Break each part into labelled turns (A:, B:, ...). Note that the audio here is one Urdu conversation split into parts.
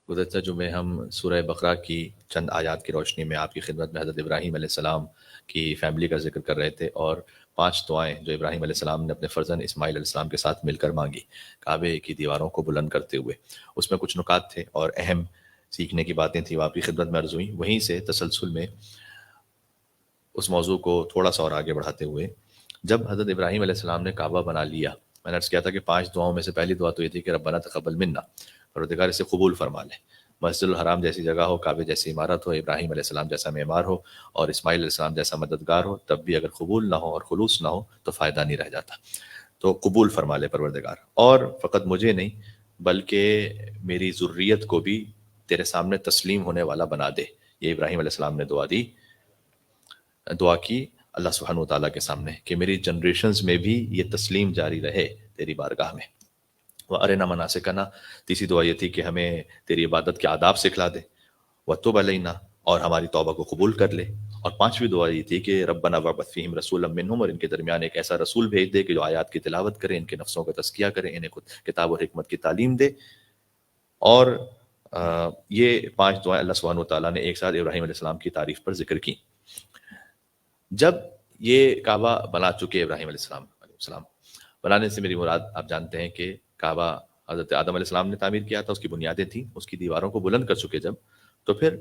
A: گزشتہ جمعے ہم سورہ بقرہ کی چند آیات کی روشنی میں آپ کی خدمت میں حضرت ابراہیم علیہ السلام کی فیملی کا ذکر کر رہے تھے، اور 5 دعائیں جو ابراہیم علیہ السلام نے اپنے فرزند اسماعیل علیہ السلام کے ساتھ مل کر مانگی کعبے کی دیواروں کو بلند کرتے ہوئے۔ اس میں کچھ نکات تھے اور اہم سیکھنے کی باتیں تھیں، وہ آپ کی خدمت میں عرض ہوئیں۔ وہیں سے تسلسل میں اس موضوع کو تھوڑا سا اور آگے بڑھاتے ہوئے، جب حضرت ابراہیم علیہ السلام نے کعبہ بنا لیا، میں نے عرض کیا تھا کہ 5 دعاؤں میں سے پہلی دعا تو یہ تھی کہ ربنا تقبل منا، پروردگار اسے قبول فرما لے۔ مسجد الحرام جیسی جگہ ہو، کعبے جیسی عمارت ہو، ابراہیم علیہ السلام جیسا معمار ہو اور اسماعیل علیہ السلام جیسا مددگار ہو، تب بھی اگر قبول نہ ہو اور خلوص نہ ہو تو فائدہ نہیں رہ جاتا۔ تو قبول فرما لے پروردگار، اور فقط مجھے نہیں بلکہ میری ذریت کو بھی تیرے سامنے تسلیم ہونے والا بنا دے۔ یہ ابراہیم علیہ السلام نے دعا کی اللہ سبحانہ و تعالیٰ کے سامنے کہ میری جنریشنز میں بھی یہ تسلیم جاری رہے تیری بارگاہ میں۔ وَأَرِنَا مَنَاسِكَنَا، تیسری دعا یہ تھی کہ ہمیں تیری عبادت کے آداب سکھلا دے۔ وَتُبْ عَلَيْنَا، اور ہماری توبہ کو قبول کر لے۔ اور 5ویں دعا یہ تھی کہ ربنا وابعث فیہم رسولا منہم، اور ان کے درمیان ایک ایسا رسول بھیج دے کہ جو آیات کی تلاوت کرے، ان کے نفسوں کا تزکیہ کرے، انہیں خود کتاب و حکمت کی تعلیم دے۔ اور یہ 5 دعائیں اللہ سبحانہ و تعالیٰ نے ایک ساتھ ابراہیم علیہ السلام کی تعریف پر ذکر کی۔ جب یہ کعبہ بنا چکے ابراہیم علیہ السلام، بنانے سے میری مراد آپ جانتے ہیں کہ کعبہ حضرت آدم علیہ السلام نے تعمیر کیا تھا، اس کی بنیادیں تھیں، اس کی دیواروں کو بلند کر چکے جب، تو پھر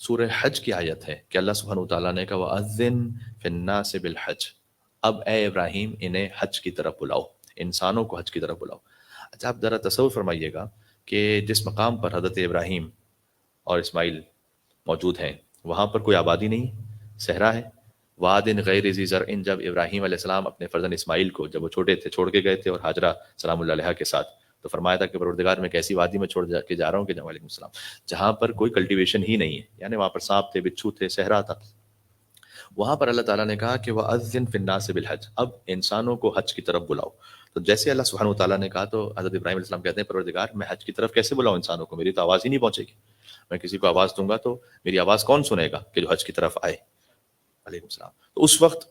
A: سورہ حج کی آیت ہے کہ اللہ سبحانہ وتعالیٰ نے کہا وَأَذِّن فِي النَّاسِ بِالْحَجِّ، اب اے ابراہیم انہیں حج کی طرف بلاؤ، انسانوں کو حج کی طرف بلاؤ۔ اچھا آپ ذرا تصور فرمائیے گا کہ جس مقام پر حضرت ابراہیم اور اسماعیل موجود ہیں وہاں پر کوئی آبادی نہیں، صحرا ہے۔ وادن غیر ذی زرع، جب ابراہیم علیہ السلام اپنے فرزند اسماعیل کو جب وہ چھوٹے تھے چھوڑ کے گئے تھے اور ہاجرہ سلام اللہ علیہا کے ساتھ، تو فرمایا تھا کہ پروردگار میں ایسی وادی میں چھوڑ کے جا رہا ہوں کہ وعلیکم السلام، جہاں پر کوئی کلٹیویشن ہی نہیں ہے، یعنی وہاں پر سانپ تھے، بچھو تھے، صحرا تھا۔ وہاں پر اللہ تعالیٰ نے کہا کہ وَأَذِّن فِي النَّاسِ بِالْحَجِّ، اب انسانوں کو حج کی طرف بلاؤ۔ تو جیسے اللہ سبحانہ وتعالیٰ نے کہا تو حضرت ابراہیم علیہ السلام کہتے ہیں پروردگار میں حج کی طرف کیسے بلاؤں انسانوں کو، میری تو آواز ہی نہیں پہنچے گی، میں کسی کو آواز دوں گا تو میری آواز کون سنے گا کہ جو حج کی طرف آئے۔ علیہ السلام، تو اس وقت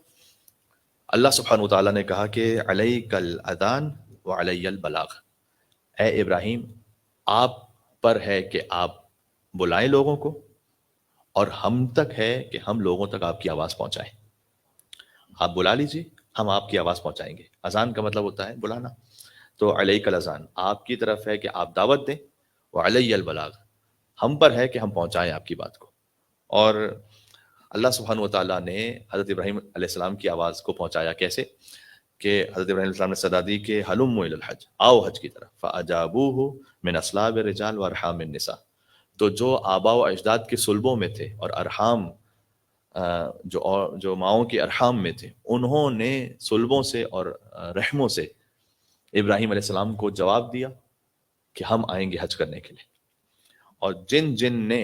A: اللہ سبحانہ وتعالیٰ نے کہا کہ علیک الاذان وعلی البلاغ، اے ابراہیم آپ پر ہے کہ آپ بلائیں لوگوں کو، اور ہم تک ہے کہ ہم لوگوں تک آپ کی آواز پہنچائیں۔ آپ بلا لیجیے، ہم آپ کی آواز پہنچائیں گے۔ اذان کا مطلب ہوتا ہے بلانا، تو علیک الاذان آپ کی طرف ہے کہ آپ دعوت دیں، وعلی البلاغ ہم پر ہے کہ ہم پہنچائیں آپ کی بات کو۔ اور اللہ سبحانہ وتعالیٰ نے حضرت ابراہیم علیہ السلام کی آواز کو پہنچایا کیسے کہ حضرت ابراہیم علیہ السلام نے صدا دی کہ ہلموا الی الحج، آؤ حج کی طرف، فاجابوہ من اصلاب الرجال وارحام النساء، تو جو آبا و اجداد کے صلبوں میں تھے اور ارحام جو ماؤں کے ارحام میں تھے، انہوں نے صلبوں سے اور رحموں سے ابراہیم علیہ السلام کو جواب دیا کہ ہم آئیں گے حج کرنے کے لیے۔ اور جن جن نے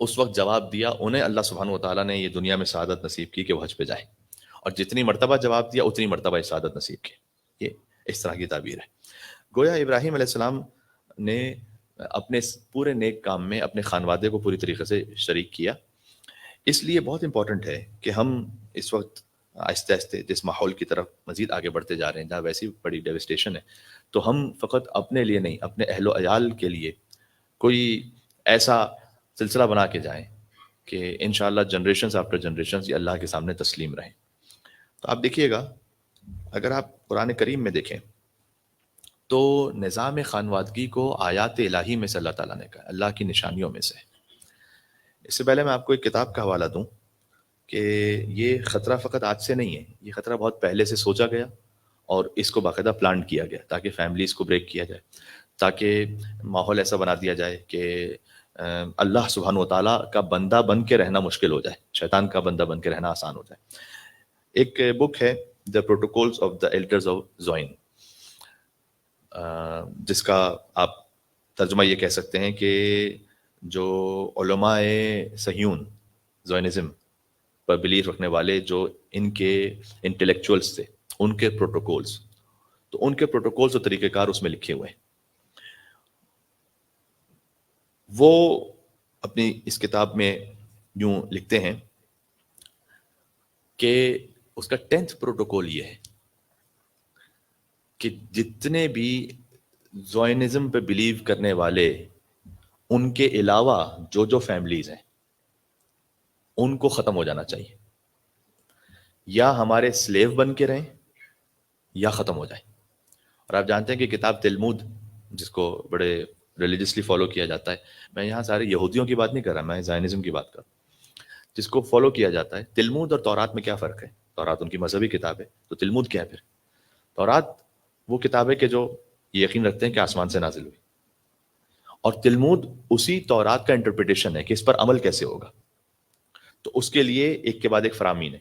A: اس وقت جواب دیا انہیں اللہ سبحانہ وتعالیٰ نے یہ دنیا میں سعادت نصیب کی کہ وہ حج پہ جائیں، اور جتنی مرتبہ جواب دیا اتنی مرتبہ یہ سعادت نصیب کی۔ یہ اس طرح کی تعبیر ہے۔ گویا ابراہیم علیہ السلام نے اپنے پورے نیک کام میں اپنے خانوادے کو پوری طریقے سے شریک کیا۔ اس لیے بہت امپورٹنٹ ہے کہ ہم اس وقت آہستہ آہستہ جس ماحول کی طرف مزید آگے بڑھتے جا رہے ہیں جہاں ویسی بڑی ڈیوسٹیشن ہے، تو ہم فقط اپنے لیے نہیں اپنے اہل و عیال کے لیے کوئی ایسا سلسلہ بنا کے جائیں کہ انشاءاللہ جنریشنز آفٹر جنریشنز یہ اللہ کے سامنے تسلیم رہیں۔ تو آپ دیکھیے گا، اگر آپ قرآن کریم میں دیکھیں تو نظام خانوادگی کو آیات الہی میں سے اللہ تعالیٰ نے کہا، اللہ کی نشانیوں میں سے۔ اس سے پہلے میں آپ کو ایک کتاب کا حوالہ دوں کہ یہ خطرہ فقط آج سے نہیں ہے، یہ خطرہ بہت پہلے سے سوچا گیا اور اس کو باقاعدہ پلان کیا گیا تاکہ فیملیز کو بریک کیا جائے، تاکہ ماحول ایسا بنا دیا جائے کہ اللہ سبحانہ وتعالیٰ کا بندہ بن کے رہنا مشکل ہو جائے، شیطان کا بندہ بن کے رہنا آسان ہو جائے۔ ایک بک ہے the protocols of the elders of Zion, جس کا آپ ترجمہ یہ کہہ سکتے ہیں کہ جو علماء صہیون زوئنزم پر بلیف رکھنے والے جو ان کے انٹلیکچوئلس تھے، ان کے پروٹوکولز، تو ان کے پروٹوکولز اور طریقہ کار اس میں لکھے ہوئے ہیں۔ وہ اپنی اس کتاب میں یوں لکھتے ہیں کہ اس کا 10th پروٹوکول یہ ہے کہ جتنے بھی زوئنزم پہ بلیو کرنے والے ان کے علاوہ جو فیملیز ہیں ان کو ختم ہو جانا چاہیے، یا ہمارے سلیو بن کے رہیں یا ختم ہو جائیں۔ اور آپ جانتے ہیں کہ کتاب تلمود، جس کو بڑے ریلیجسلی فالو کیا جاتا ہے، میں یہاں سارے یہودیوں کی بات نہیں کر رہا، میں زائنزم کی بات کر رہا ہوں، جس کو فالو کیا جاتا ہے۔ تلمود اور تورات میں کیا فرق ہے؟ تورات ان کی مذہبی کتاب ہے، تو تلمود کیا ہے پھر؟ تورات وہ کتاب ہے کہ جو یہ یقین رکھتے ہیں کہ آسمان سے نازل ہوئی، اور تلمود اسی تورات کا انٹرپریٹیشن ہے کہ اس پر عمل کیسے ہوگا، تو اس کے لیے ایک کے بعد ایک فرامین ہے۔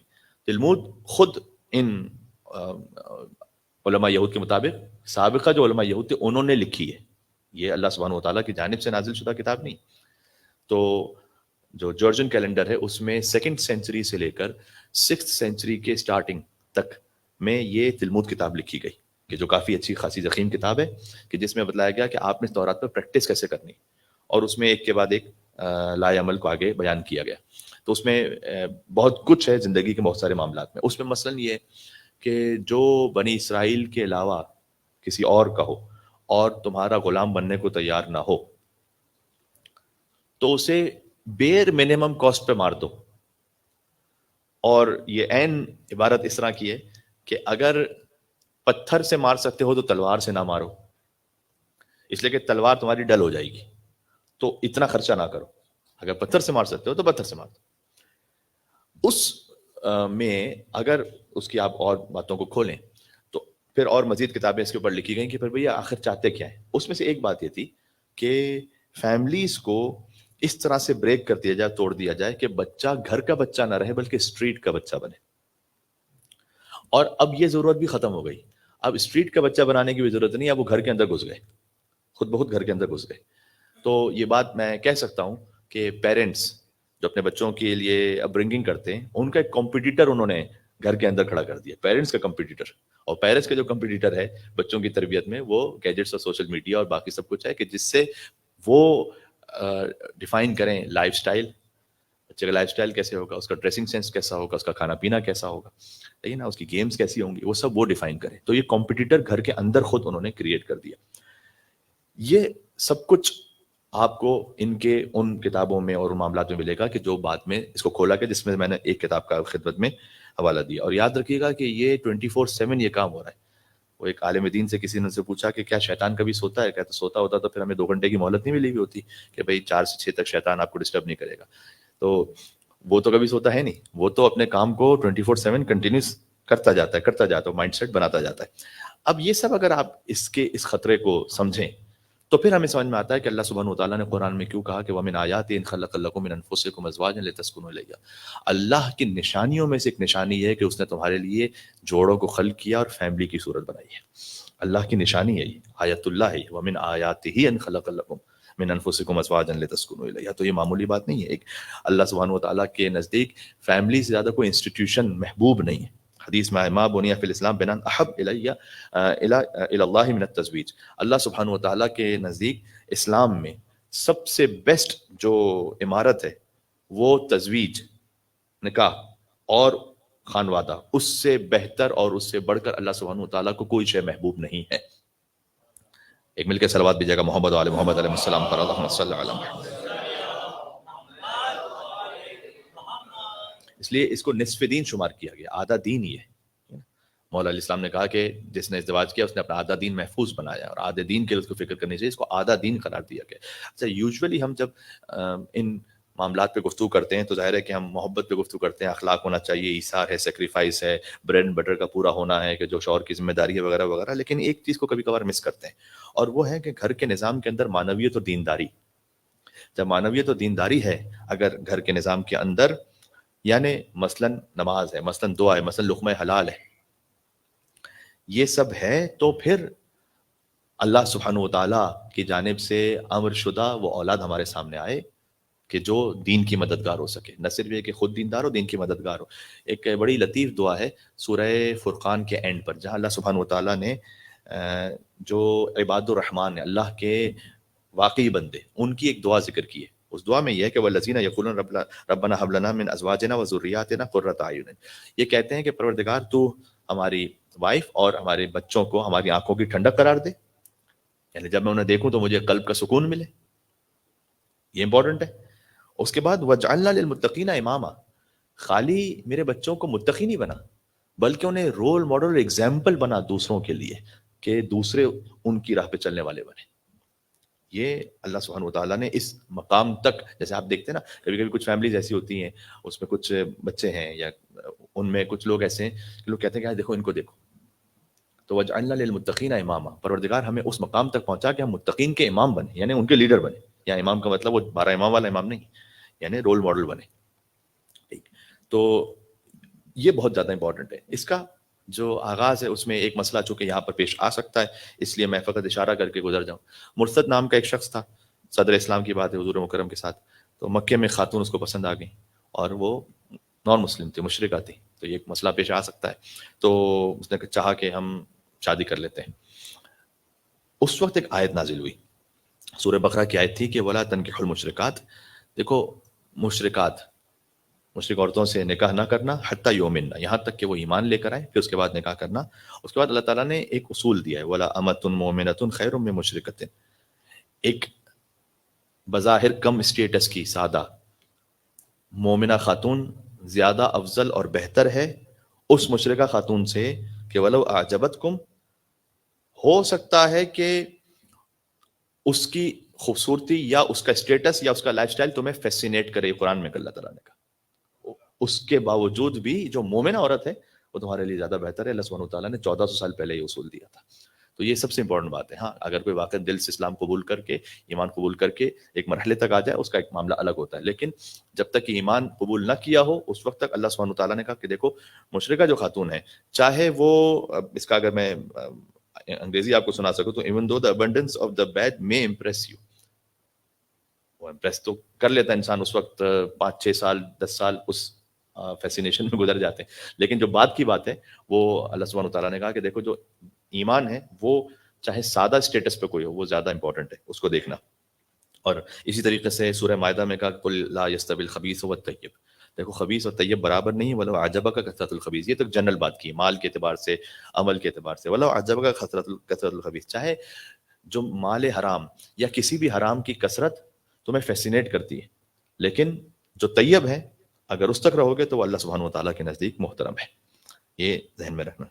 A: تلمود خود ان علماء یہود کے مطابق، سابقہ جو علماء یہود تھے انہوں نے لکھی ہے، یہ اللہ سبحانہ و تعالیٰ کی جانب سے نازل شدہ کتاب نہیں۔ تو جو جارجن کیلنڈر ہے اس میں 2nd سینچری سے لے کر 6th سینچری کے سٹارٹنگ تک میں یہ تلمود کتاب لکھی گئی، کہ جو کافی اچھی خاصی ضخیم کتاب ہے، کہ جس میں بتلایا گیا کہ آپ نے تورات پر پریکٹس کیسے کرنی، اور اس میں ایک کے بعد ایک لائے عمل کو آگے بیان کیا گیا۔ تو اس میں بہت کچھ ہے زندگی کے بہت سارے معاملات میں۔ اس میں مثلاً یہ کہ جو بنی اسرائیل کے علاوہ کسی اور کا ہو اور تمہارا غلام بننے کو تیار نہ ہو تو اسے بیر منیمم کاسٹ پہ مار دو۔ اور یہ عین عبارت اس طرح کی ہے کہ اگر پتھر سے مار سکتے ہو تو تلوار سے نہ مارو، اس لیے کہ تلوار تمہاری ڈل ہو جائے گی، تو اتنا خرچہ نہ کرو۔ اگر پتھر سے مار سکتے ہو تو پتھر سے مار دو۔ اس میں اگر اس کی آپ اور باتوں کو کھولیں تو پھر اور مزید کتابیں اس کے اوپر لکھی گئیں کہ پھر بھئی آخر چاہتے کیا ہیں۔ اس میں سے ایک بات یہ تھی کہ فیملیز کو اس طرح سے بریک کر دیا جائے، توڑ دیا جائے کہ بچہ گھر کا بچہ نہ رہے بلکہ اسٹریٹ کا بچہ بنے۔ اور اب یہ ضرورت بھی ختم ہو گئی، اب اسٹریٹ کا بچہ بنانے کی بھی ضرورت نہیں، اب وہ گھر کے اندر گھس گئے، خود بخود گھر کے اندر گھس گئے۔ تو یہ بات میں کہہ سکتا ہوں کہ پیرنٹس جو اپنے بچوں کے لیے اپ برنگنگ کرتے ہیں، ان کا ایک کمپٹیٹر انہوں نے گھر کے اندر کھڑا کر دیا، پیرنٹس کا کمپٹیٹر۔ اور پیرنٹس کا جو کمپٹیٹر ہے بچوں کی تربیت میں، وہ گیجٹس اور سوشل میڈیا اور باقی سب کچھ ہے، کہ جس سے وہ ڈیفائن کریں لائف سٹائل، بچے کا لائف سٹائل کیسے ہوگا، اس کا ڈریسنگ سینس کیسا ہوگا، اس کا کھانا پینا کیسا ہوگا، لیکن اس کی گیمز کیسی ہوں گی، وہ سب وہ ڈیفائن کریں۔ تو یہ کمپٹیٹر گھر کے اندر خود انہوں نے کریٹ کر دیا۔ یہ سب کچھ آپ کو ان کے ان کتابوں میں اور ان معاملات میں ملے گا کہ جو بعد میں اس کو کھولا گیا، جس میں نے ایک کتاب کا خدمت میں حوالہ دیا۔ اور یاد رکھیے گا کہ یہ 24/7 یہ کام ہو رہا ہے۔ وہ ایک عالم دین سے کسی نے سے پوچھا کہ کیا شیطان کبھی سوتا ہے؟ کہتا سوتا ہوتا تو پھر ہمیں 2 گھنٹے کی مہلت نہیں ملی ہوئی ہوتی کہ بھئی 4 سے 6 تک شیطان آپ کو ڈسٹرب نہیں کرے گا۔ تو وہ تو کبھی سوتا ہے نہیں، وہ تو اپنے کام کو 24/7 کنٹینیوس کرتا جاتا ہے، مائنڈ سیٹ بناتا جاتا ہے۔ اب یہ سب اگر آپ اس خطرے کو سمجھیں تو پھر ہمیں سمجھ میں آتا ہے کہ اللہ سبحانہ و تعالیٰ نے قرآن میں کیوں کہا کہ وَمِنْ آیَاتِهِ أَنْ خَلَقَ لَكُم مِنْ أَنفُسِكُمْ أَزْوَاجًا لِتَسْكُنُوا إِلَيْهَا۔ اللہ کی نشانیوں میں سے ایک نشانی یہ ہے کہ اس نے تمہارے لیے جوڑوں کو خلق کیا اور فیملی کی صورت بنائی ہے۔ اللہ کی نشانی ہے، یہ آیت اللہ ہے، وَمِنْ آیَاتِهِ أَنْ خَلَقَ لَكُم مِنْ أَنفُسِكُمْ أَزْوَاجًا لِتَسْكُنُوا إِلَيْهَا۔ تو یہ معمولی بات نہیں ہے۔ ایک اللہ سبحانہ و تعالیٰ کے نزدیک فیملی سے زیادہ کوئی انسٹیٹیوشن محبوب نہیں ہے۔ حدیث میں ما بنی فی الاسلام بناء احب الی اللہ من التزویج۔ اللہ سبحانہ و تعالیٰ کے نزدیک اسلام میں سب سے بیسٹ جو عمارت ہے وہ تزویج، نکاح اور خانوادہ، اس سے بہتر اور اس سے بڑھ کر اللہ سبحانہ و تعالیٰ کو کوئی شے محبوب نہیں ہے۔ ایک مل کے صلوات بھی جائے گا محمد و آل محمد علیہ السلام پر، اللہم صلی علی محمد۔ اس لیے اس کو نصف دین شمار کیا گیا، آدھا دین ہی ہے۔ مولا علیہ السلام نے کہا کہ جس نے ازدواج کیا اس نے اپنا آدھا دین محفوظ بنایا، اور آدھے دین کے لیے اس کو فکر کرنی چاہیے، اس کو آدھا دین قرار دیا گیا۔ اچھا، یوزولی ہم جب ان معاملات پہ گفتگو کرتے ہیں تو ظاہر ہے کہ ہم محبت پہ گفتگو کرتے ہیں، اخلاق ہونا چاہیے، ایثار ہے، سیکریفائس ہے، بریڈ اینڈ بٹر کا پورا ہونا ہے، کہ جو شوہر کی ذمہ داری ہے وغیرہ وغیرہ، لیکن ایک چیز کو کبھی کبھار مس کرتے ہیں، اور وہ ہے کہ گھر کے نظام کے اندر معنویت اور دینداری۔ جب معنویت اور دینداری ہے اگر گھر کے نظام کے اندر، یعنی مثلاً نماز ہے، مثلاً دعا ہے، مثلاً لقمہ حلال ہے، یہ سب ہے، تو پھر اللہ سبحانہ و تعالیٰ کی جانب سے امر شدہ وہ اولاد ہمارے سامنے آئے کہ جو دین کی مددگار ہو سکے، نہ صرف یہ کہ خود دیندار ہو، دین کی مددگار ہو۔ ایک بڑی لطیف دعا ہے سورہ فرقان کے اینڈ پر، جہاں اللہ سبحانہ و تعالیٰ نے جو عباد الرحمن اللہ کے واقعی بندے، ان کی ایک دعا ذکر کی ہے۔ اس دعا میں یہ ہے کہ وَالَّذِينَ يَقُولُونَ رَبَّنَا هَبْ لَنَا مِنْ أَزْوَاجِنَا وَذُرِّيَّاتِنَا قُرَّةَ أَعْيُنٍ۔ یہ کہتے ہیں کہ پروردگار تو ہماری وائف اور ہمارے بچوں کو ہماری آنکھوں کی ٹھنڈک قرار دے، یعنی جب میں انہیں دیکھوں تو مجھے قلب کا سکون ملے۔ یہ امپورٹنٹ ہے. اس کے بعد وجعلنا للمتقین اماما، خالی میرے بچوں کو متقی نہیں بنا بلکہ انہیں رول ماڈل اور ایگزامپل بنا دوسروں کے لیے کہ دوسرے ان کی راہ پہ چلنے والے بنے. یہ اللہ سبحانہ وتعالیٰ نے اس مقام تک، جیسے آپ دیکھتے ہیں نا کبھی کبھی کچھ فیملیز ایسی ہوتی ہیں اس میں کچھ بچے ہیں یا ان میں کچھ لوگ ایسے ہیں کہ لوگ کہتے ہیں کہ دیکھو ان کو دیکھو. تو وجعلنا للمتقین اماما، پروردگار ہمیں اس مقام تک پہنچا کہ ہم متقین کے امام بنے، یعنی ان کے لیڈر بنے. یا امام کا مطلب وہ 12 امام والا امام نہیں، یعنی رول ماڈل بنے. ٹھیک، تو یہ بہت زیادہ امپورٹنٹ ہے. اس کا جو آغاز ہے اس میں ایک مسئلہ چونکہ یہاں پر پیش آ سکتا ہے اس لیے میں فقط اشارہ کر کے گزر جاؤں. مرتد نام کا ایک شخص تھا، صدر اسلام کی بات ہے حضور مکرم کے ساتھ، تو مکے میں خاتون اس کو پسند آ گئی اور وہ نان مسلم تھی، مشرکہ تھی، تو یہ ایک مسئلہ پیش آ سکتا ہے. تو اس نے چاہا کہ ہم شادی کر لیتے ہیں. اس وقت ایک آیت نازل ہوئی، سورہ بقرہ کی آیت تھی کہ ولا تنکحوا المشرکات. دیکھو مشرکات، مشرک عورتوں سے نکاح نہ کرنا حتی یؤمنن، یہاں تک کہ وہ ایمان لے کر آئے پھر اس کے بعد نکاح کرنا. اس کے بعد اللہ تعالیٰ نے ایک اصول دیا ہے ولا امۃ مؤمنۃ خیر من مشرکۃ. ایک بظاہر کم اسٹیٹس کی سادہ مومنہ خاتون زیادہ افضل اور بہتر ہے اس مشرکہ خاتون سے کہ ولو اعجبتکم، ہو سکتا ہے کہ اس کی خوبصورتی یا اس کا اسٹیٹس یا اس کا لائف سٹائل تمہیں فیسینیٹ کرے. قرآن میں اللہ تعالیٰ نے کہا اس کے باوجود بھی جو مومنہ عورت ہے وہ تمہارے لیے زیادہ بہتر ہے. اللہ سبحانہ وتعالیٰ نے 1400 سال پہلے یہ اصول دیا تھا. تو یہ سب سے امپورٹنٹ بات ہے. ہاں اگر کوئی واقع دل سے اسلام قبول کر کے ایمان قبول کر کے ایک مرحلے تک آ جائے اس کا ایک معاملہ الگ ہوتا ہے، لیکن جب تک کہ ایمان قبول نہ کیا ہو اس وقت تک اللہ سبحانہ وتعالیٰ نے کہا کہ دیکھو مشرکہ جو خاتون ہے، چاہے وہ اس کا اگر میں انگریزی آپ کو سنا سکوں تو even though the abundance of the bad may impress you، وہ امپریس تو کر لیتا ہے انسان اس وقت 5 6 سال 10 سال اس فیسینیشن میں گزر جاتے ہیں، لیکن جو بات کی بات ہے وہ اللہ سبحانہ وتعالیٰ نے کہا کہ دیکھو جو ایمان ہے وہ چاہے سادہ اسٹیٹس پہ کوئی ہو وہ زیادہ امپورٹنٹ ہے، اس کو دیکھنا. اور اسی طریقے سے سورہ مائدہ میں کہا قل لا یستوی الخبیث والطیب، دیکھو خبیث اور طیب برابر نہیں، ولو اعجبک کثرت الخبیث. یہ تو جنرل بات کی مال کے اعتبار سے عمل کے اعتبار سے. ولو اعجبک کثرت الخبیث، چاہے جو مال حرام یا کسی بھی حرام کی کثرت تمہیں فیسینیٹ کرتی ہے لیکن جو طیب ہے اگر اس تک رہو گے تو وہ اللہ سبحانہ وتعالیٰ کے نزدیک محترم ہے. یہ ذہن میں رکھنا.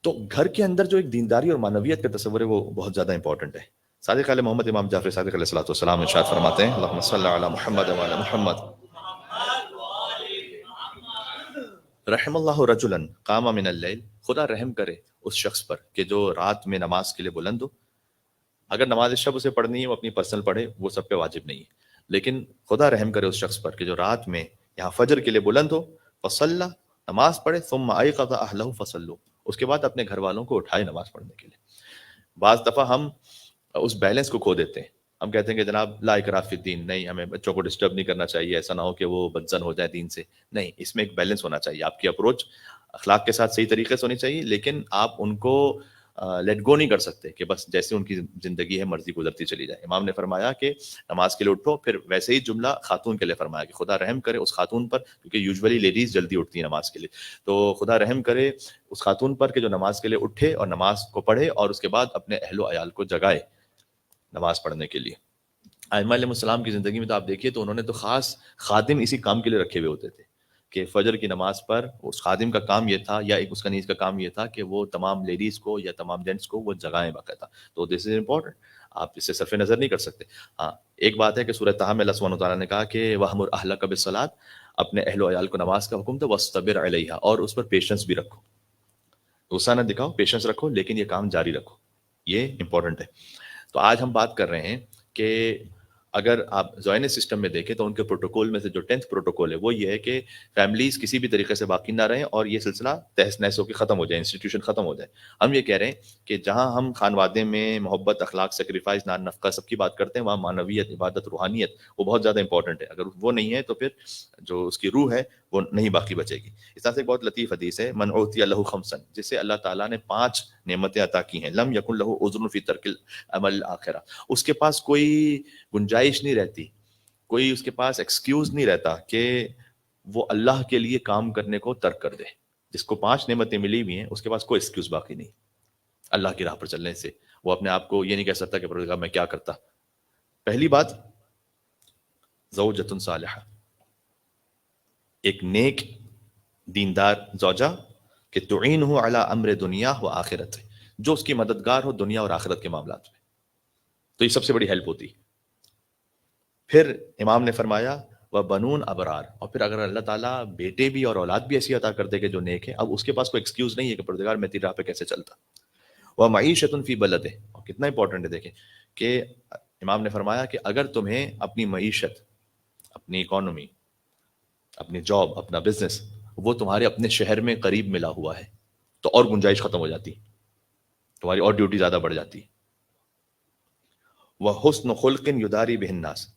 A: تو گھر کے اندر جو ایک دینداری اور معنویت کا تصور ہے وہ بہت زیادہ امپورٹنٹ ہے. صادق علیہ محمد امام جعفر صادق علیہ الصلوۃ والسلام ارشاد فرماتے ہیں اللہم صلی علی محمد وعلی محمد رحم اللہ رجلا قام من اللیل، خدا رحم کرے اس شخص پر کہ جو رات میں نماز کے لیے بلند ہو. اگر نماز شب اسے پڑھنی ہے وہ اپنی پرسنل پڑھے، وہ سب پہ واجب نہیں ہے، لیکن خدا رحم کرے اس شخص پر کہ جو رات میں یہاں فجر کے لیے بلند ہو، فصلی نماز پڑھے، ثم ایقظ اہلہ فصلوا، اس کے بعد اپنے گھر والوں کو اٹھائے نماز پڑھنے کے لیے. بعض دفعہ ہم اس بیلنس کو کھو دیتے ہیں. ہم کہتے ہیں کہ جناب لا اکراہ فی الدین، نہیں ہمیں بچوں کو ڈسٹرب نہیں کرنا چاہیے، ایسا نہ ہو کہ وہ بدزن ہو جائے دین سے. نہیں، اس میں ایک بیلنس ہونا چاہیے. آپ کی اپروچ اخلاق کے ساتھ صحیح طریقے سے ہونی چاہیے، لیکن آپ ان کو لیٹ گو نہیں کر سکتے کہ بس جیسے ان کی زندگی ہے مرضی گزرتی چلی جائے. امام نے فرمایا کہ نماز کے لیے اٹھو، پھر ویسے ہی جملہ خاتون کے لیے فرمایا کہ خدا رحم کرے اس خاتون پر، کیونکہ یوزولی لیڈیز جلدی اٹھتی ہیں نماز کے لیے، تو خدا رحم کرے اس خاتون پر کہ جو نماز کے لیے اٹھے اور نماز کو پڑھے اور اس کے بعد اپنے اہل و عیال کو جگائے نماز پڑھنے کے لیے. ائمہ علیہ السلام کی زندگی میں تو آپ دیکھیے تو انہوں نے تو خاص خادم اسی کام کے لیے رکھے ہوئے ہوتے تھے کہ فجر کی نماز پر اس خادم کا کام یہ تھا یا ایک اس کا نیز کا کام یہ تھا کہ وہ تمام لیڈیز کو یا تمام جینٹس کو وہ جگائیں باقاعدہ. تو دس از امپورٹنٹ، آپ اس سے صرف نظر نہیں کر سکتے. ہاں ایک بات ہے کہ سورہ طہ میں اللہ سبحانہ وتعالیٰ نے کہا کہ وَأْمُرْ أَهْلَكَ بِالصَّلَاةِ، اپنے اہل و عیال کو نماز کا حکم دو، وَاصْطَبِرْ عَلَيْهَا، اور اس پر پیشنس بھی رکھو. غصہ نہ دکھاؤ، پیشنس رکھو، لیکن یہ کام جاری رکھو. یہ امپورٹنٹ ہے. تو آج ہم بات کر رہے ہیں کہ اگر آپ زائنس سسٹم میں دیکھیں تو ان کے پروٹوکول میں سے جو 10th پروٹوکول ہے وہ یہ ہے کہ فیملیز کسی بھی طریقے سے باقی نہ رہیں اور یہ سلسلہ تہس نہس ہو کے ختم ہو جائے، انسٹیٹیوشن ختم ہو جائے. ہم یہ کہہ رہے ہیں کہ جہاں ہم خانوادے میں محبت، اخلاق، سیکریفائس، نان نفقہ سب کی بات کرتے ہیں، وہاں معنویت، عبادت، روحانیت وہ بہت زیادہ امپورٹنٹ ہے. اگر وہ نہیں ہے تو پھر جو اس کی روح ہے وہ نہیں باقی بچے گی. اس طرح سے ایک بہت لطیف حدیث ہے، من اوتی لہ خمسن، جسے اللہ تعالیٰ نے 5 نعمتیں عطا کی ہیں، لم یکن لہ عذر فی ترک العمل الاخرہ، اس کے پاس کوئی گنجائش نہیں رہتی، کوئی اس کے پاس ایکسکیوز نہیں رہتا کہ وہ اللہ کے لیے کام کرنے کو ترک کر دے. جس کو 5 نعمتیں ملی ہوئی ہیں اس کے پاس کوئی ایکسکیوز باقی نہیں اللہ کی راہ پر چلنے سے. وہ اپنے آپ کو یہ نہیں کہہ سکتا کہ پروردگار میں کیا کرتا، پہلی بات زوجۃ صالحہ، ایک نیک دیندار زوجہ کہ تعینہ علی امر دنیا و آخرت، جو اس کی مددگار ہو دنیا اور آخرت کے معاملات میں، تو یہ سب سے بڑی ہیلپ ہوتی. پھر امام نے فرمایا وہ بنون ابرار، اور پھر اگر اللہ تعالیٰ بیٹے بھی اور اولاد بھی ایسی عطا کر دے کہ جو نیک ہے، اب اس کے پاس کوئی ایکسکیوز نہیں ہے کہ پروردگار میں تیری راہ پہ کیسے چلتا. وہ معیشت فی بلدہ، اور کتنا امپورٹنٹ ہے دیکھیں کہ امام نے فرمایا کہ اگر تمہیں اپنی معیشت، اپنی اکانومی، اپنی جاب، اپنا بزنس وہ تمہارے اپنے شہر میں قریب ملا ہوا ہے تو اور گنجائش ختم ہو جاتی، تمہاری اور ڈیوٹی زیادہ بڑھ جاتی. وہ حسن خلق یداری بہ الناس،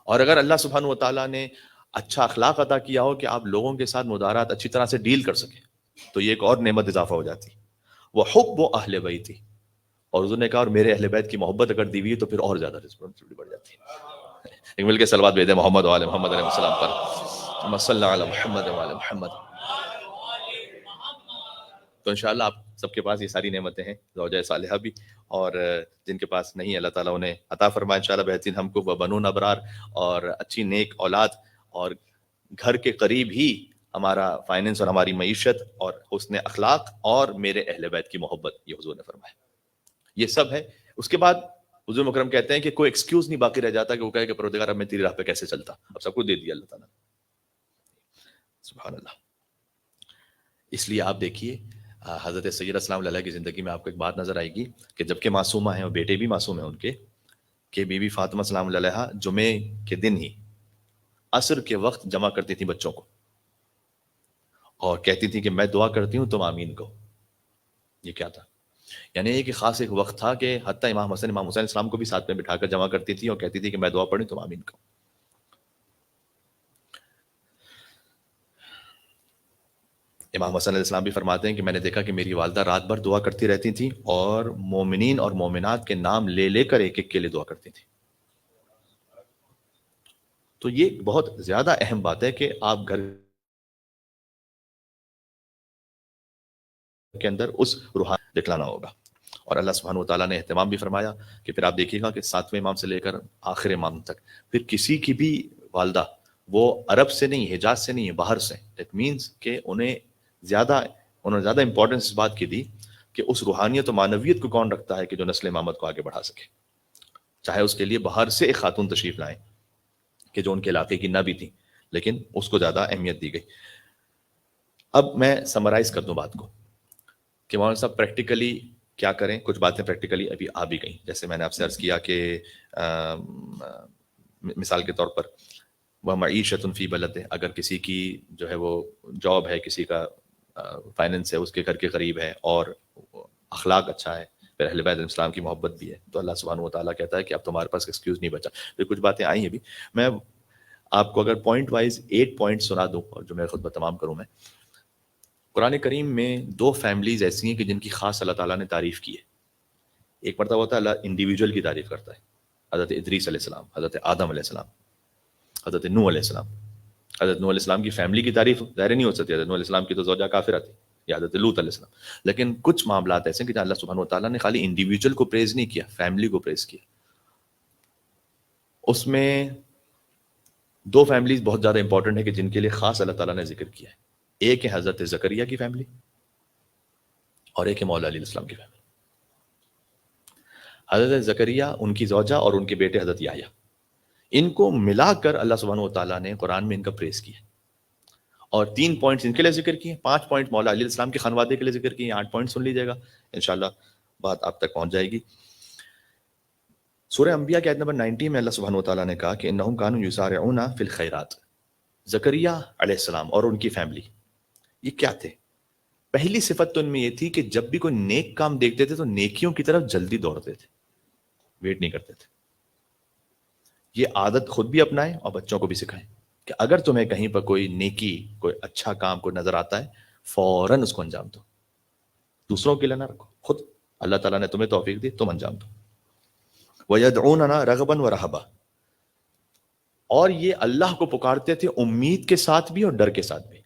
A: اور اگر اللہ سبحانہ و تعالیٰ نے اچھا اخلاق عطا کیا ہو کہ آپ لوگوں کے ساتھ مدارات اچھی طرح سے ڈیل کر سکیں تو یہ ایک اور نعمت اضافہ ہو جاتی. وہ حب و اہل بیتی، اور حضور نے کہا اور میرے اہل بیت کی محبت اگر دی ہوئی ہے تو پھر اور زیادہ رسپانسبلٹی بڑھ جاتی ہے. ایک مل کے صلوات بھیج دیں محمد وعلی محمد علیہ السلام پر، صلی علی محمد وعلی محمد. تو انشاءاللہ آپ سب کے پاس یہ ساری نعمتیں ہیں، زوجہ صالحہ بھی، اور جن کے پاس نہیں اللہ تعالیٰ انہیں عطا فرمائے انشاءاللہ بہترین ہم کو بنون ابرار، اور اچھی نیک اولاد، اور گھر کے قریب ہی ہمارا فائننس اور ہماری معیشت، اور حسن اخلاق، اور میرے اہل بیت کی محبت، یہ حضور نے فرمایا. یہ سب ہے. اس کے بعد حضور مکرم کہتے ہیں کہ کوئی ایکسکیوز نہیں باقی رہ جاتا کہ وہ کہے کہ پروردگار اب میں تیری راہ پہ کیسے چلتا، اب سب کچھ دے دیا اللہ تعالیٰ. سبحان اللہ. اس لیے آپ دیکھیے حضرت سیدہ السلام علیہ کی زندگی میں آپ کو ایک بات نظر آئے گی کہ جب کہ معصومہ ہیں اور بیٹے بھی معصوم ہیں ان کے، کہ بی بی فاطمہ السلام علیہ جمعے کے دن ہی عصر کے وقت جمع کرتی تھی بچوں کو اور کہتی تھی کہ میں دعا کرتی ہوں تم آمین کہو. یہ کیا تھا؟ یعنی ایک خاص ایک وقت تھا کہ حتیٰ امام حسین السلام کو بھی ساتھ میں بٹھا کر جمع کرتی تھی اور کہتی تھی کہ میں دعا پڑھوں تم آمین کہو. امام حسن علیہ السلام بھی فرماتے ہیں کہ میں نے دیکھا کہ میری والدہ رات بھر دعا کرتی رہتی تھیں اور مومنین اور مومنات کے نام لے لے کر ایک ایک کے لیے دعا کرتی تھیں. تو یہ بہت زیادہ اہم بات ہے کہ آپ گھر کے اندر اس روحانی دکھلانا ہوگا. اور اللہ سبحانہ وتعالیٰ نے اہتمام بھی فرمایا کہ پھر آپ دیکھیے گا کہ 7ویں امام سے لے کر آخر امام تک پھر کسی کی بھی والدہ وہ عرب سے نہیں، حجاز سے نہیں ہے، باہر سے. دیٹ مینس کہ انہوں نے زیادہ امپورٹنس اس بات کی دی کہ اس روحانیت و معنویت کو کون رکھتا ہے کہ جو نسل امامت کو آگے بڑھا سکے، چاہے اس کے لیے باہر سے ایک خاتون تشریف لائیں کہ جو ان کے علاقے کی نہ بھی تھی، لیکن اس کو زیادہ اہمیت دی گئی. اب میں سمرائز کر دوں بات کو کہ مولانا صاحب پریکٹیکلی کیا کریں. کچھ باتیں پریکٹیکلی ابھی آ بھی گئیں، جیسے میں نے آپ سے عرض کیا کہ مثال کے طور پر وہ معیشت فی بلد، اگر کسی کی جو ہے وہ جاب ہے، کسی کا فائننس ہے، اس کے گھر کے قریب ہے اور اخلاق اچھا ہے، پھر اہل بیت علیہ السلام کی محبت بھی ہے، تو اللہ سبحانہ و تعالیٰ کہتا ہے کہ اب تمہارے پاس ایکسکیوز نہیں بچا. پھر کچھ باتیں آئی ہیں ابھی، میں آپ کو اگر پوائنٹ وائز 8 پوائنٹ سنا دوں اور جو میں خطبہ تمام کروں. میں قرآن کریم میں 2 فیملیز ایسی ہیں کہ جن کی خاص اللہ تعالیٰ نے تعریف کی ہے. ایک مرتبہ ہوتا ہے اللہ انڈیویجول کی تعریف کرتا ہے، حضرت ادریس علیہ السلام، حضرت آدم علیہ السلام، حضرت نوح علیہ السلام. حضرت نوح علیہ السلام کی فیملی کی تعریف ظاہر نہیں ہو سکتی، حضرت نوح علیہ السلام کی تو زوجہ کافرہ تھی، یا حضرت لوط علیہ السلام. لیکن کچھ معاملات ایسے ہیں کہ جہاں اللہ سبحانہ و تعالیٰ نے خالی انڈیویجول کو پریز نہیں کیا، فیملی کو پریز کیا. اس میں 2 فیملیز بہت زیادہ امپورٹنٹ ہے کہ جن کے لیے خاص اللہ تعالیٰ نے ذکر کیا ہے. ایک ہے حضرت زکریا کی فیملی اور ایک ہے مولا علیہ السلام کی فیملی. حضرت زکریا، ان کی زوجہ اور ان کے بیٹے حضرت یحییٰ، ان کو ملا کر اللہ سبحانہ و تعالیٰ نے قرآن میں ان کا پریز کیا، اور 3 پوائنٹس ان کے لیے ذکر کیے، 5 پوائنٹ مولا علیہ السلام کے خانوادے کے لیے ذکر کیے. 8 پوائنٹ سن لیجیے گا، انشاءاللہ بات آپ تک پہنچ جائے گی. سورہ انبیاء کی آیت نمبر 90 میں اللہ سبحانہ و تعالیٰ نے کہا کہ انہم کانوا یسارعون فی الخیرات. زکریا علیہ السلام اور ان کی فیملی یہ کیا تھے؟ پہلی صفت تو ان میں یہ تھی کہ جب بھی کوئی نیک کام دیکھتے تھے تو نیکیوں کی طرف جلدی دوڑتے تھے، ویٹ نہیں کرتے تھے. یہ عادت خود بھی اپنائیں اور بچوں کو بھی سکھائیں کہ اگر تمہیں کہیں پر کوئی نیکی، کوئی اچھا کام کوئی نظر آتا ہے، فوراً اس کو انجام دو، دوسروں کے لیے نہ رکھو، خود اللہ تعالیٰ نے تمہیں توفیق دی، تم انجام دو. وَيَدْعُونَنَا رَغَبًا وَرَهَبًا، اور یہ اللہ کو پکارتے تھے امید کے ساتھ بھی اور ڈر کے ساتھ بھی.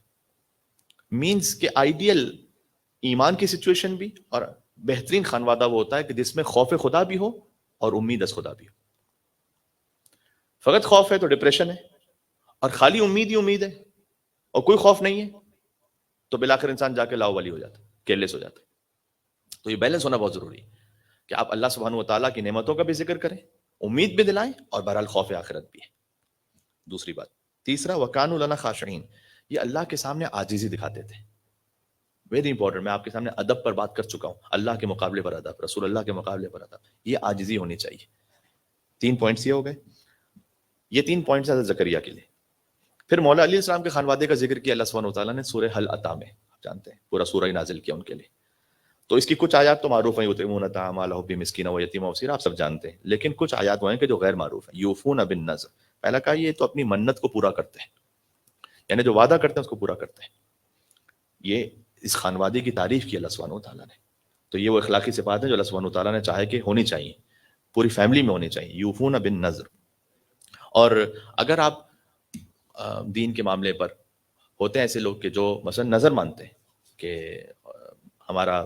A: مینس کہ آئیڈیل ایمان کی سچویشن بھی اور بہترین خانوادہ وہ ہوتا ہے کہ جس میں خوف خدا بھی ہو اور امید از خدا بھی ہو. فقط خوف ہے تو ڈپریشن ہے، اور خالی امید ہی امید ہے اور کوئی خوف نہیں ہے تو بالآخر انسان جا کے لاوالی ہو جاتا ہے، کیئرلیس ہو جاتا ہے۔ تو یہ بیلنس ہونا بہت ضروری ہے کہ آپ اللہ سبحانہ و تعالیٰ کی نعمتوں کا بھی ذکر کریں، امید بھی دلائیں، اور بہرحال خوف آخرت بھی ہے۔ دوسری بات، تیسرا، وَكَانُوا لَنَا خَاشِعِينَ، یہ اللہ کے سامنے عاجزی دکھاتے تھے۔ ویری امپورٹنٹ، میں آپ کے سامنے ادب پر بات کر چکا ہوں، اللہ کے مقابلے پر ادب، رسول اللہ کے مقابلے پر ادب، یہ عاجزی ہونی چاہیے۔ 3 پوائنٹس یہ ہو گئے، یہ 3 پوائنٹس حضرت زکریا کے لیے۔ پھر مولا علیہ السلام کے خانوادے کا ذکر کیا اللہ سبحانہ وتعالیٰ نے سورہ حل عطا میں، آپ جانتے ہیں پورا سورہ ہی نازل کیا ان کے لیے۔ تو اس کی کچھ آیات تو معروف ہیں، یطعمون الطعام علی حبہ مسکینا و یتیما و اسیرا، آپ سب جانتے ہیں، لیکن کچھ آیات وہ ہیں کہ جو غیر معروف ہیں۔ یوفون بالنذر، پہلا کہا یہ تو اپنی منت کو پورا کرتے ہیں، یعنی جو وعدہ کرتے ہیں اس کو پورا کرتے ہیں۔ یہ اس خانوادے کی تعریف کی اللہ سبحانہ وتعالیٰ نے، تو یہ وہ اخلاقی صفات ہیں جو اللہ سبحانہ وتعالیٰ نے چاہے کہ ہونی چاہیے، پوری فیملی میں ہونی چاہیے۔ یوفون بالنذر، اور اگر آپ دین کے معاملے پر ہوتے ہیں ایسے لوگ کہ جو مثلا نظر مانتے ہیں کہ ہمارا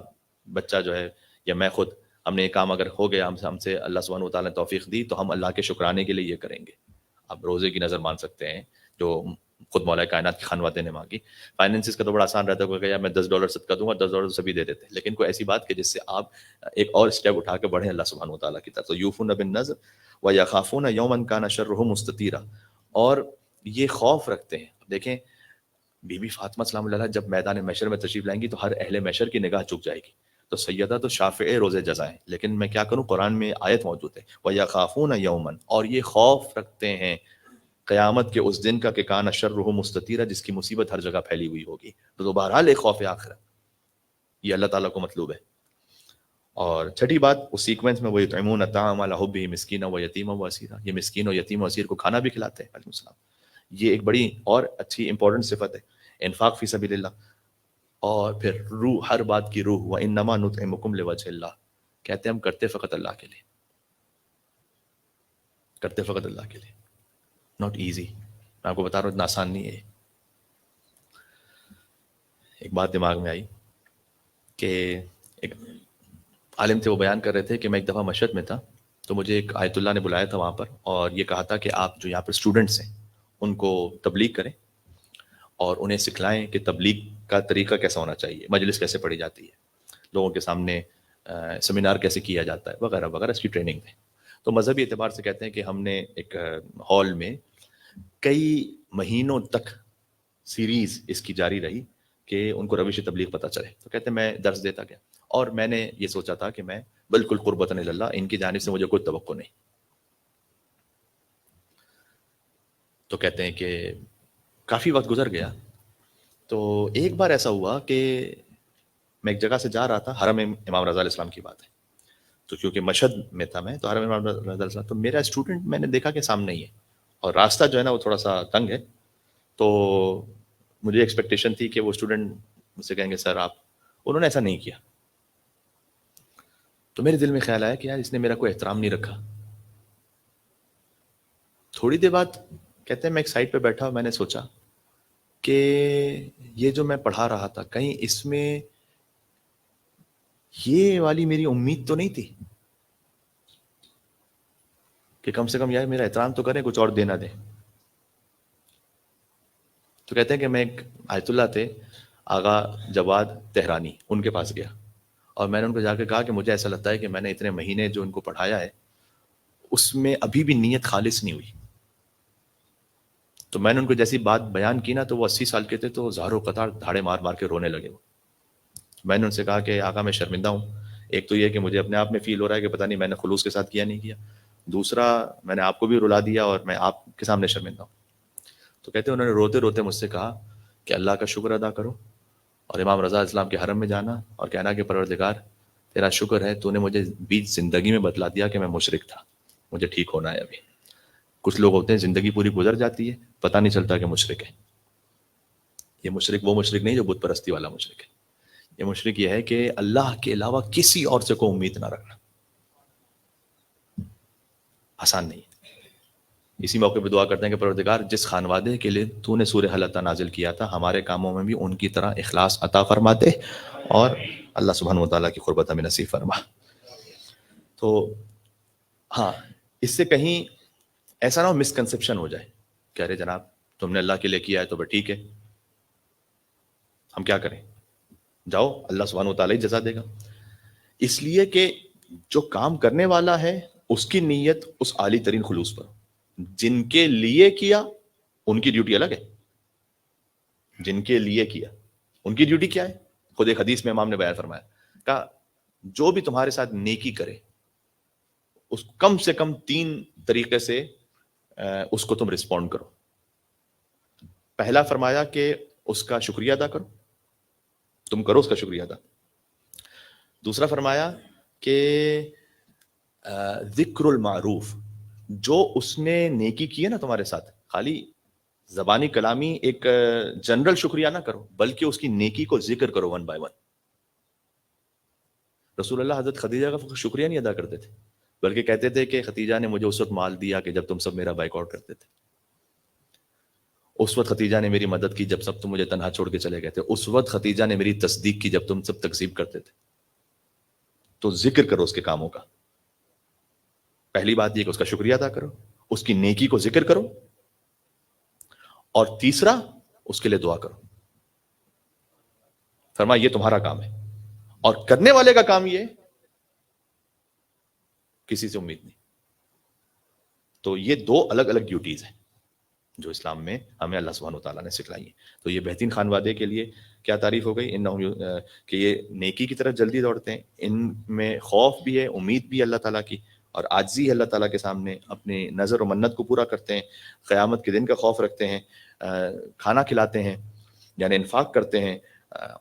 A: بچہ جو ہے یا میں خود، ہم نے یہ کام اگر ہو گیا، ہم سے اللہ سبحانہ وتعالیٰ نے توفیق دی تو ہم اللہ کے شکرانے کے لیے یہ کریں گے۔ آپ روزے کی نظر مان سکتے ہیں جو خود مولا کائنات کی خانوادے نے مانگی۔ فائنینسز کا تو بڑا آسان رہتا ہے کہ یار میں $10 صدقہ دوں گا، $10 سبھی دے دیتے ہیں، لیکن کوئی ایسی بات کہ جس سے آپ ایک اور اسٹیپ اٹھا کے بڑھیں اللہ سبحانہ وتعالیٰ کی طرف۔ تو یوفون بالنذر ویخافون یوما کان شرہ مستطیرا، اور یہ خوف رکھتے ہیں۔ دیکھیں بی بی فاطمہ سلام اللہ علیہ جب میدان محشر میں تشریف لائیں گی تو ہر اہل محشر کی نگاہ جھک جائے گی، تو سیدہ تو شافع روزے جزائیں، لیکن میں کیا کروں، قرآن میں آیت موجود ہے وَيَخَافُونَ يَوْمًا، اور یہ خوف رکھتے ہیں قیامت کے اس دن کا کہ کان شرہ مستطیرا، جس کی مصیبت ہر جگہ پھیلی ہوئی ہوگی۔ تو بہرحال ایک خوف آخرت، یہ اللہ تعالیٰ کو مطلوب ہے۔ اور چھٹی بات اس سیکوینس میں، وَيُطْعِمُونَ الطَّعَامَ عَلَىٰ حُبِّهِ مِسْكِينًا وَيَتِيمًا وَأَسِيرًا، یہ مسکین اور یتیم و اسیر کو کھانا بھی کھلاتے ہیں علیہ السلام۔ یہ ایک بڑی اور اچھی امپورٹنٹ صفت ہے، انفاق فی سبیل اللہ۔ اور پھر روح، ہر بات کی روح، وَإِنَّمَا نُطْعِمُكُمْ لِوَجْهِ اللَّهِ، کہتے ہیں ہم کرتے فقط اللہ کے لیے، کرتے فقط اللہ کے لیے۔ ناٹ ایزی، میں آپ کو بتا رہا ہوں اتنا آسان نہیں ہے۔ ایک بات دماغ میں آئی کہ ایک عالم تھے، وہ بیان کر رہے تھے کہ میں ایک دفعہ مشہد میں تھا، تو مجھے ایک آیت اللہ نے بلایا تھا وہاں پر، اور یہ کہا تھا کہ آپ جو یہاں پر اسٹوڈنٹس ہیں ان کو تبلیغ کریں اور انہیں سکھلائیں کہ تبلیغ کا طریقہ کیسا ہونا چاہیے، مجلس کیسے پڑھی جاتی ہے، لوگوں کے سامنے سیمینار کیسے کیا جاتا ہے، وغیرہ وغیرہ، اس کی ٹریننگ دیں۔ تو مذہبی اعتبار سے کہتے ہیں کہ ہم نے ایک ہال میں کئی مہینوں تک سیریز اس کی جاری رہی کہ ان کو روش تبلیغ پتہ چلے۔ تو کہتے ہیں میں درس دیتا گیا، اور میں نے یہ سوچا تھا کہ میں بالکل قربتاً الی اللہ، ان کی جانب سے مجھے کوئی توقع نہیں۔ تو کہتے ہیں کہ کافی وقت گزر گیا، تو ایک بار ایسا ہوا کہ میں ایک جگہ سے جا رہا تھا، حرم امام رضا علیہ السلام کی بات ہے، تو کیونکہ مشہد میں تھا میں، تو حرم امام رضا علیہ السلام، تو میرا اسٹوڈنٹ میں نے دیکھا کہ سامنے ہی ہے، اور راستہ جو ہے نا وہ تھوڑا سا تنگ ہے، تو مجھے ایکسپیکٹیشن تھی کہ وہ اسٹوڈنٹ مجھ سے کہیں گے سر آپ، انہوں نے ایسا نہیں کیا۔ تو میرے دل میں خیال آیا کہ یار اس نے میرا کوئی احترام نہیں رکھا۔ تھوڑی دیر بعد کہتے ہیں میں ایک سائڈ پہ بیٹھا، میں نے سوچا کہ یہ جو میں پڑھا رہا تھا کہیں اس میں یہ والی میری امید تو نہیں تھی کہ کم سے کم یار میرا احترام تو کریں، کچھ اور دینا دیں۔ تو کہتے ہیں کہ میں ایک آیت اللہ تھے آغا جواد تہرانی، ان کے پاس گیا، اور میں نے ان کو جا کے کہا کہ مجھے ایسا لگتا ہے کہ میں نے اتنے مہینے جو ان کو پڑھایا ہے اس میں ابھی بھی نیت خالص نہیں ہوئی۔ تو میں نے ان کو جیسی بات بیان کی نا، تو وہ 80 سال کے تھے، تو زاروں قطار دھاڑے مار مار کے رونے لگے۔ وہ میں نے ان سے کہا کہ آقا میں شرمندہ ہوں، ایک تو یہ کہ مجھے اپنے آپ میں فیل ہو رہا ہے کہ پتہ نہیں میں نے خلوص کے ساتھ کیا نہیں کیا، دوسرا میں نے آپ کو بھی رلا دیا اور میں آپ کے سامنے شرمندہ ہوں۔ تو کہتے ہیں انہوں نے روتے روتے مجھ سے کہا کہ اللہ کا شکر ادا کرو اور امام رضا علیہ السلام کے حرم میں جانا اور کہنا کہ پروردگار تیرا شکر ہے تو نے مجھے بیچ زندگی میں بتلا دیا کہ میں مشرک تھا، مجھے ٹھیک ہونا ہے ابھی۔ کچھ لوگ ہوتے ہیں زندگی پوری گزر جاتی ہے پتہ نہیں چلتا کہ مشرک ہے۔ یہ مشرک وہ مشرک نہیں جو بت پرستی والا مشرک ہے، یہ مشرک یہ ہے کہ اللہ کے علاوہ کسی اور سے کوئی امید نہ رکھنا۔ آسان نہیں ہے۔ اسی موقع پہ دعا کرتے ہیں کہ پروردگار جس خانوادے کے لیے تو نے سورہ حل عطا نازل کیا تھا، ہمارے کاموں میں بھی ان کی طرح اخلاص عطا فرما دے، اور اللہ سبحانہ وتعالیٰ کی قربت ہمیں نصیب فرما۔ تو ہاں، اس سے کہیں ایسا نہ ہو مسکنسیپشن ہو جائے کہ ارے جناب تم نے اللہ کے لیے کیا ہے تو بس ٹھیک ہے، ہم کیا کریں، جاؤ اللہ سبحانہ و تعالیٰ ہی جزا دے گا. اس لیے کہ جو کام کرنے والا ہے اس کی نیت اس عالی ترین خلوص پر. جن کے لیے کیا ان کی ڈیوٹی الگ ہے، جن کے لیے کیا ان کی ڈیوٹی کیا ہے. خود ایک حدیث میں امام نے بیان فرمایا، کہا جو بھی تمہارے ساتھ نیکی کرے اس کم سے کم 3 طریقے سے اس کو تم رسپونڈ کرو. پہلا فرمایا کہ اس کا شکریہ ادا کرو، تم کرو اس کا شکریہ ادا. دوسرا فرمایا کہ ذکر المعروف، جو اس نے نیکی کی ہے نا تمہارے ساتھ، خالی زبانی کلامی ایک جنرل شکریہ نہ کرو بلکہ اس کی نیکی کو ذکر کرو ون بائی ون. رسول اللہ حضرت خدیجہ کا شکریہ نہیں ادا کرتے تھے بلکہ کہتے تھے کہ خدیجہ نے مجھے اس وقت مال دیا کہ جب تم سب میرا بائک آؤٹ کرتے تھے، اس وقت خدیجہ نے میری مدد کی جب سب تم مجھے تنہا چھوڑ کے چلے گئے تھے، اس وقت خدیجہ نے میری تصدیق کی جب تم سب تکذیب کرتے تھے. تو ذکر کرو اس کے کاموں کا. پہلی بات یہ کہ اس کا شکریہ ادا کرو، اس کی نیکی کو ذکر کرو، اور تیسرا اس کے لیے دعا کرو. فرمایا یہ تمہارا کام ہے، اور کرنے والے کا کام یہ کسی سے امید نہیں. تو یہ 2 الگ الگ ڈیوٹیز ہیں جو اسلام میں ہمیں اللہ سبحانہ وتعالیٰ نے سکھلائی ہیں. تو یہ بہترین خانوادے کے لیے کیا تعریف ہو گئی، کہ یہ نیکی کی طرف جلدی دوڑتے ہیں، ان میں خوف بھی ہے، امید بھی ہے اللہ تعالیٰ کی، اور عاجزی ہے اللہ تعالیٰ کے سامنے، اپنی نظر و منت کو پورا کرتے ہیں، قیامت کے دن کا خوف رکھتے ہیں، کھانا کھلاتے ہیں یعنی انفاق کرتے ہیں،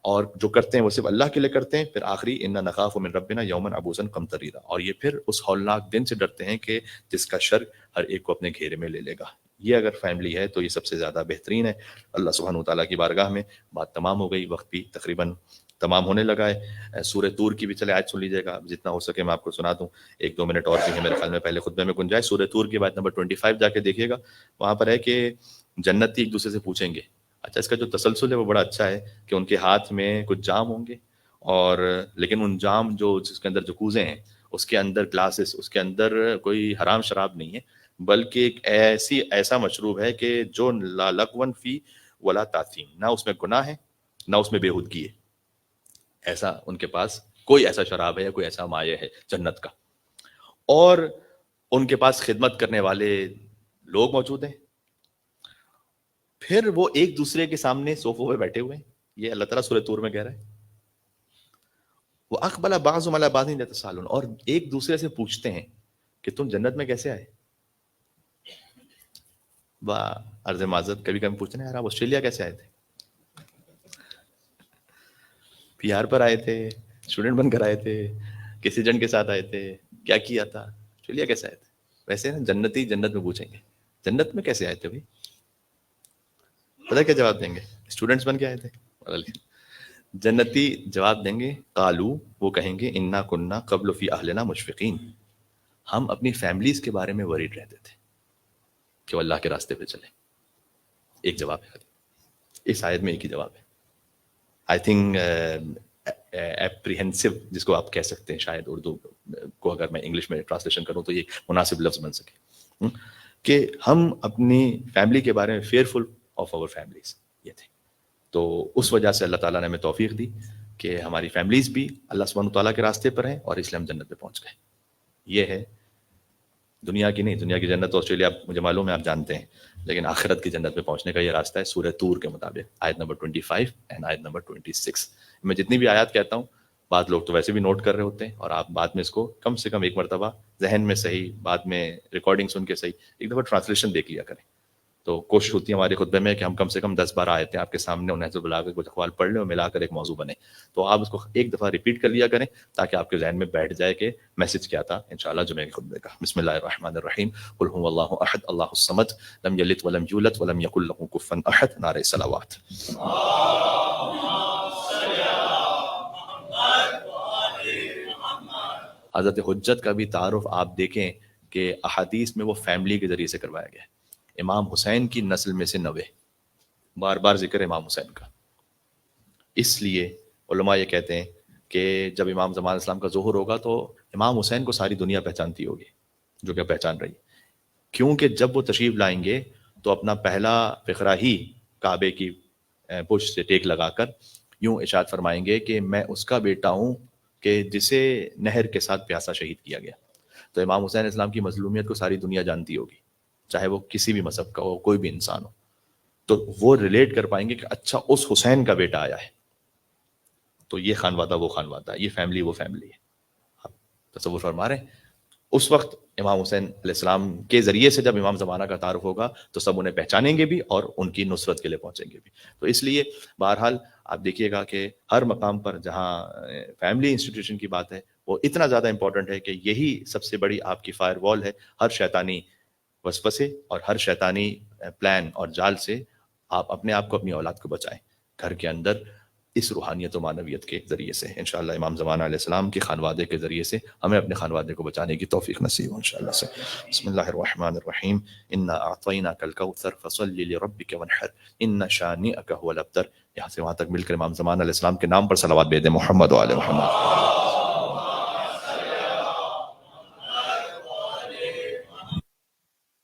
A: اور جو کرتے ہیں وہ صرف اللہ کے لیے کرتے ہیں. پھر آخری انا نخاف من ربنا یوما عبوسا قمطریرا، اور یہ پھر اس ہولناک دن سے ڈرتے ہیں کہ جس کا شر ہر ایک کو اپنے گھیرے میں لے لے گا. یہ اگر فیملی ہے تو یہ سب سے زیادہ بہترین ہے. اللہ سبحانہ وتعالیٰ کی بارگاہ میں بات تمام ہو گئی، وقت بھی تقریباً تمام ہونے لگا ہے. سورہ طور کی بھی چلے آیت سن لیجیے گا، جتنا ہو سکے میں آپ کو سنا دوں. 1-2 منٹ اور بھی ہے میرے خیال میں پہلے خطبے میں گنجائش. سورہ طور کی آیت نمبر 25 جا کے دیکھیے گا، وہاں پر ہے کہ جنتی ایک دوسرے سے پوچھیں گے. اچھا، اس کا جو تسلسل ہے وہ بڑا اچھا ہے کہ ان کے ہاتھ میں کچھ جام ہوں گے، اور لیکن ان جام جو جس کے اندر جو کوزے ہیں اس کے اندر گلاسز، اس کے اندر کوئی حرام شراب نہیں ہے بلکہ ایک ایسا مشروب ہے کہ جو لا لغون فی ولا تاثیم، نہ اس میں گناہ ہے نہ اس میں بےہودگی ہے. ایسا ان کے پاس کوئی ایسا شراب ہے یا کوئی ایسا مائع ہے جنت کا. اور ان کے پاس خدمت کرنے والے لوگ موجود ہیں. پھر وہ ایک دوسرے کے سامنے صوفوں پہ بیٹھے ہوئے ہیں. یہ اللہ تعالیٰ سورہ طور میں کہہ رہا ہے، وہ اقبل بعضهم علی بعض یتساءلون، اور ایک دوسرے سے پوچھتے ہیں کہ تم جنت میں کیسے آئے. عرض معذرت، کبھی کبھی پوچھتے ہیں یار آپ آسٹریلیا کیسے آئے تھے، پی آر پر آئے تھے، اسٹوڈنٹ بن کر آئے تھے، کس ایجنٹ کے ساتھ آئے تھے، کیا کیا تھا، آسٹریلیا کیسے آئے تھے. ویسے نا جنتی جنت میں پوچھیں گے جنت میں کیسے آئے تھے بھائی، پتہ کیا جواب دیں گے، اسٹوڈنٹس بن کے آئے تھے. جنتی جواب دیں گے قالو، وہ کہیں گے انا کننا قبل فی اہلنا مشفقین، ہم اپنی فیملیز کے بارے میں ورڈ رہتے تھے کہ وہ اللہ کے راستے پہ چلے. ایک جواب ہے، اس آیت میں ایک ہی جواب ہے. آئی تھنک اپریہنسو جس کو آپ کہہ سکتے ہیں، شاید اردو کو اگر میں انگلش میں ٹرانسلیشن کروں تو یہ مناسب لفظ بن سکے، کہ ہم اپنی فیملی کے بارے میں فیئرفل آف آور فیملیز یہ تھے. تو اس وجہ سے اللہ تعالیٰ نے ہمیں توفیق دی کہ ہماری فیملیز بھی اللہ سبحانہ تعالیٰ کے راستے پر ہیں، اور اس لیے ہم جنت پہ پہنچ گئے. یہ ہے دنیا کی نہیں، دنیا کی جنت تو آسٹریلیا مجھے معلوم ہے آپ جانتے ہیں، لیکن آخرت کی جنت میں پہنچنے کا یہ راستہ ہے سورہ طور کے مطابق، آیت نمبر 25 اینڈ آیت نمبر 26. میں جتنی بھی آیات کہتا ہوں بعض لوگ تو ویسے بھی نوٹ کر رہے ہوتے ہیں، اور آپ بعد میں اس کو کم سے کم ایک مرتبہ ذہن میں صحیح، بعد میں ریکارڈنگ سن کے صحیح ایک دفعہ ٹرانسلیشن دیکھ لیا کریں. تو کوشش ہوتی ہے ہمارے خطبے میں کہ ہم کم سے کم 10-12 آیتیں آپ کے سامنے انہیں بلا کر کچھ اقوال پڑھ لیں اور ملا کر ایک موضوع بنے. تو آپ اس کو ایک دفعہ ریپیٹ کر لیا کریں تاکہ آپ کے ذہن میں بیٹھ جائے کہ میسج کیا تھا انشاءاللہ جمعے کے خطبے کا. بسم اللہ الرحمن الرحیم، قل هو اللہ احد اللہ الصمد لم یلد ولم یولد ولم یکن له کفوا احد. نعرہ صلوات. حضرت حجت کا بھی تعارف آپ دیکھیں کہ احادیث میں وہ فیملی کے ذریعے سے کروایا گیا ہے. امام حسین کی نسل میں سے 90، بار بار ذکر امام حسین کا. اس لیے علماء یہ کہتے ہیں کہ جب امام زمان اسلام کا ظہور ہوگا تو امام حسین کو ساری دنیا پہچانتی ہوگی جو کہ پہچان رہی ہے. کیونکہ جب وہ تشریف لائیں گے تو اپنا پہلا فقرہ ہی کعبے کی پشت سے ٹیک لگا کر یوں ارشاد فرمائیں گے کہ میں اس کا بیٹا ہوں کہ جسے نہر کے ساتھ پیاسا شہید کیا گیا. تو امام حسین علیہ السلام کی مظلومیت کو ساری دنیا جانتی ہوگی، چاہے وہ کسی بھی مذہب کا ہو، کوئی بھی انسان ہو. تو وہ ریلیٹ کر پائیں گے کہ اچھا اس حسین کا بیٹا آیا ہے. تو یہ خانوادہ وہ خانوادہ، یہ فیملی وہ فیملی ہے. آپ تصور فرما رہے ہیں؟ اس وقت امام حسین علیہ السلام کے ذریعے سے جب امام زمانہ کا تعارف ہوگا تو سب انہیں پہچانیں گے بھی اور ان کی نصرت کے لیے پہنچیں گے بھی. تو اس لیے بہرحال آپ دیکھیے گا کہ ہر مقام پر جہاں فیملی انسٹیٹیوشن کی بات ہے وہ اتنا زیادہ امپورٹنٹ ہے کہ یہی سب سے بڑی آپ کی فائر وال ہے ہر شیطانی وسوسے اور ہر شیطانی پلان اور جال سے. آپ اپنے آپ کو، اپنی اولاد کو بچائیں گھر کے اندر اس روحانیت و معنویت کے ذریعے سے. انشاءاللہ امام زمانہ علیہ السلام کے خانوادے کے ذریعے سے ہمیں اپنے خانوادے کو بچانے کی توفیق نصیب ہو انشاءاللہ سے. بسم اللہ الرحمن الرحیم. انا اعطیناک الکوثر فصل لربک وانحر ان شانئک هو الابتر. یہاں سے وہاں تک مل کر امام زمانہ علیہ السلام کے نام پر صلوات بھیج دیں. محمد و آل محمد.